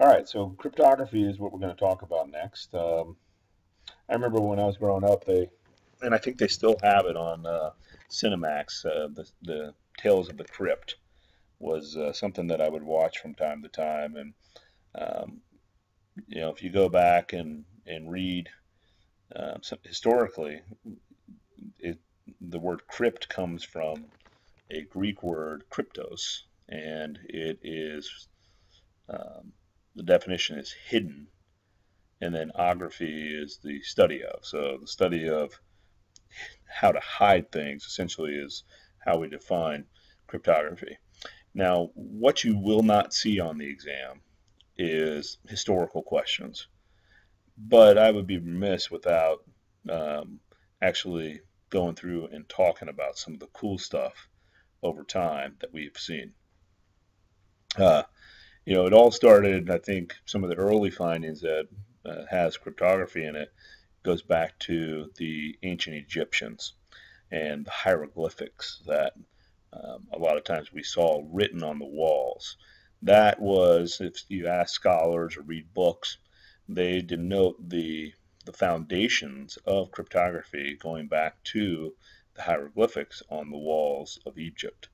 All right, so cryptography is what we're going to talk about next. I remember when I was growing up, and I think they still have it on Cinemax. The Tales of the Crypt was something that I would watch from time to time, and um, if you go back and read historically, it, the word crypt comes from a Greek word kryptos, and it is um, the definition is hidden, and then ography is the study of. So the study of how to hide things essentially is how we define cryptography. Now, what you will not see on the exam is historical questions, but I would be remiss without um, actually going through and talking about some of the cool stuff over time that we've seen. Uh, it all started, I think, some of the early findings that has cryptography in it goes back to the ancient Egyptians and the hieroglyphics that a lot of times we saw written on the walls. That was, if you ask scholars or read books, they denote the foundations of cryptography going back to the hieroglyphics on the walls of Egypt.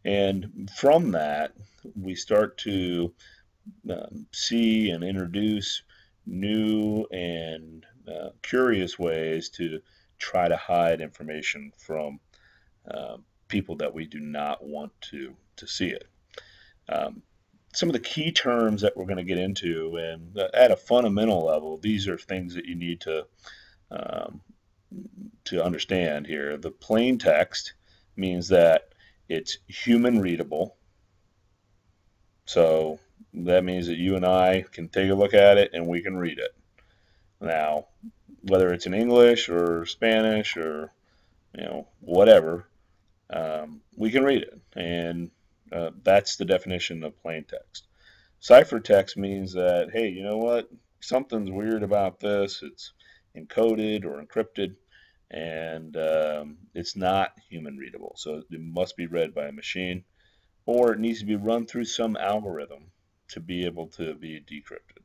And from that, we start to see and introduce new and curious ways to try to hide information from people that we do not want to see it. Um, some of the key terms that we're going to get into, and at a fundamental level, these are things that you need um, to understand here. The plain text means that it's human readable. So that means that you and I can take a look at it and we can read it. Now, whether it's in English or Spanish or whatever, we can read it, and that's the definition of plain text. Ciphertext means that, hey, you know what? Something's weird about this. It's encoded or encrypted, and it's not human readable. So it must be read by a machine, or it needs to be run through some algorithm to be able to be decrypted.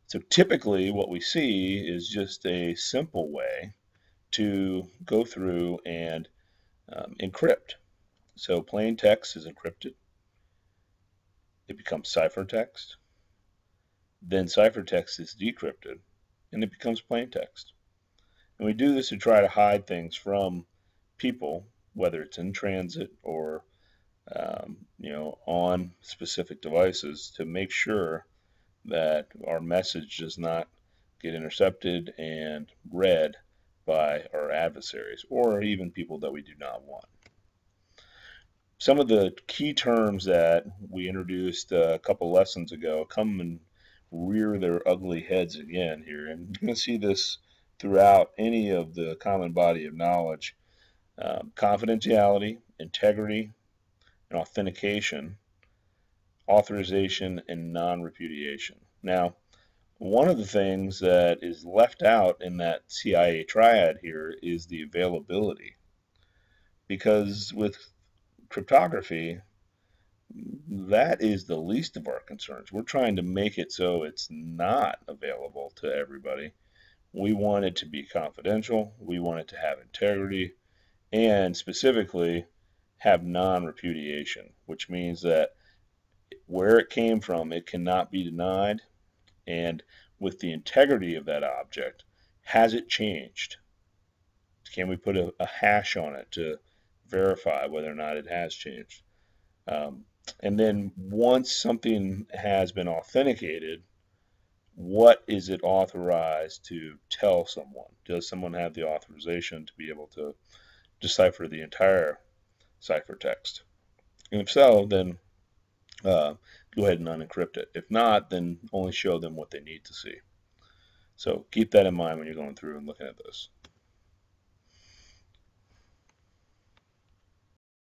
So typically what we see is just a simple way to go through and encrypt. So plain text is encrypted. It becomes ciphertext. Then ciphertext is decrypted, and it becomes plain text. And we do this to try to hide things from people, whether it's in transit or on specific devices, to make sure that our message does not get intercepted and read by our adversaries or even people that we do not want. Some of the key terms that we introduced a couple lessons ago come and rear their ugly heads again here, and you're going to see this throughout any of the common body of knowledge. Confidentiality, integrity, and authentication, authorization, and non-repudiation. Now, one of the things that is left out in that CIA triad here is the availability. Because with cryptography, that is the least of our concerns. We're trying to make it so it's not available to everybody. We want it to be confidential. We want it to have integrity and specifically have non-repudiation, which means that where it came from, it cannot be denied. And with the integrity of that object, has it changed? Can we put a hash on it to verify whether or not it has changed? And then once something has been authenticated, what is it authorized to tell someone? Does someone have the authorization to be able to decipher the entire ciphertext? And if so, then go ahead and unencrypt it. If not, then only show them what they need to see. So keep that in mind when you're going through and looking at this.